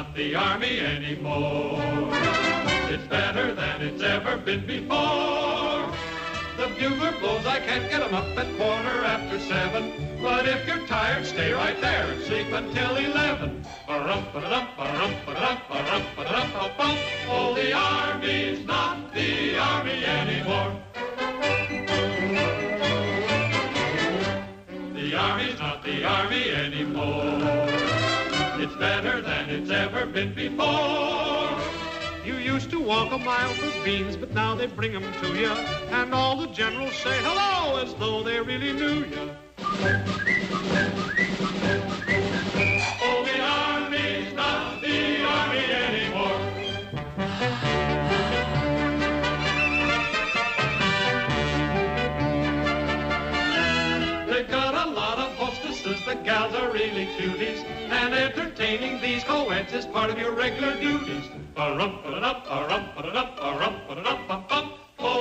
not the Army anymore. It's better than it's ever been before. The bugler blows, I can't get 'em up at 7:15. But if you're tired, stay right there and sleep until 11. Oh, the Army's not the Army anymore. The Army's not the Army anymore. It's better than it's ever been before. You used to walk a mile for beans, but now they bring 'em to you. And all the generals say hello as though they really knew you. Oh, the Army's not the Army anymore. They've got a lot of hostesses, the gals are really cuties, and entertaining these co-eds is part of your regular duties. Oh,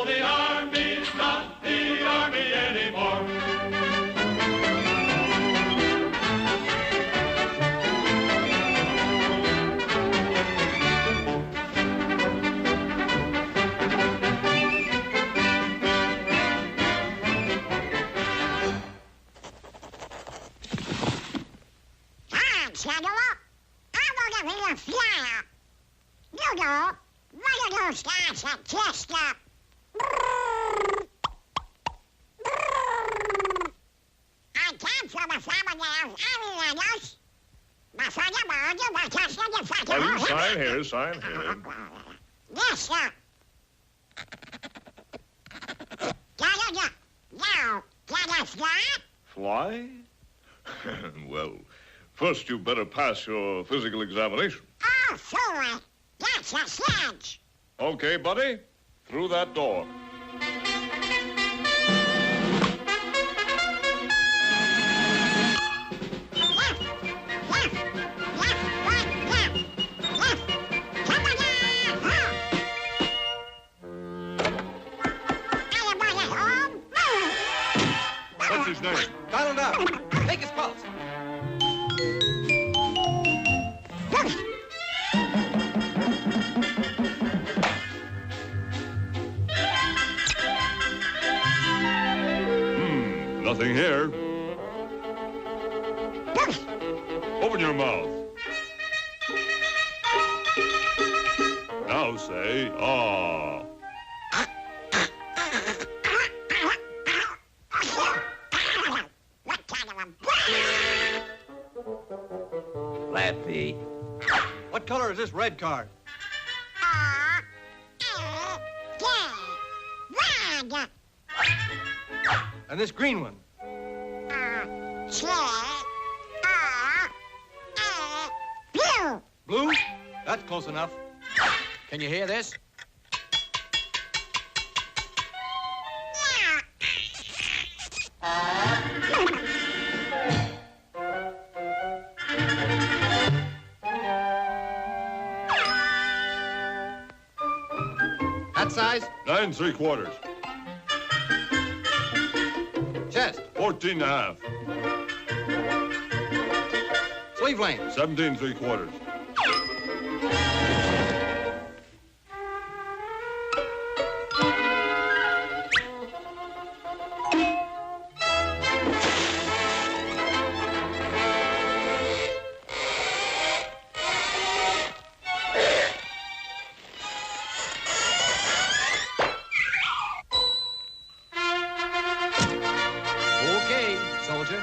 the Army's not the Army anymore. One of those guys that just I came from a family of aliens. My father burned you, my sister, your father. Well, you sign here, sign here. Yes, sir. Now, can I fly? Fly? Well, first you better pass your physical examination. Oh, sure. That's a sledge. Okay, buddy. Through that door. What's his name? Donald Duck. Take his pulse. Nothing here. Open your mouth. Now say, ah. Flappy. What color is this red card? Red. And this green one? Blue. Blue? That's close enough. Can you hear this? That size? 9 3/4. Chest? 14 1/2. Sleeve length? 17 3/4. Okay, soldier.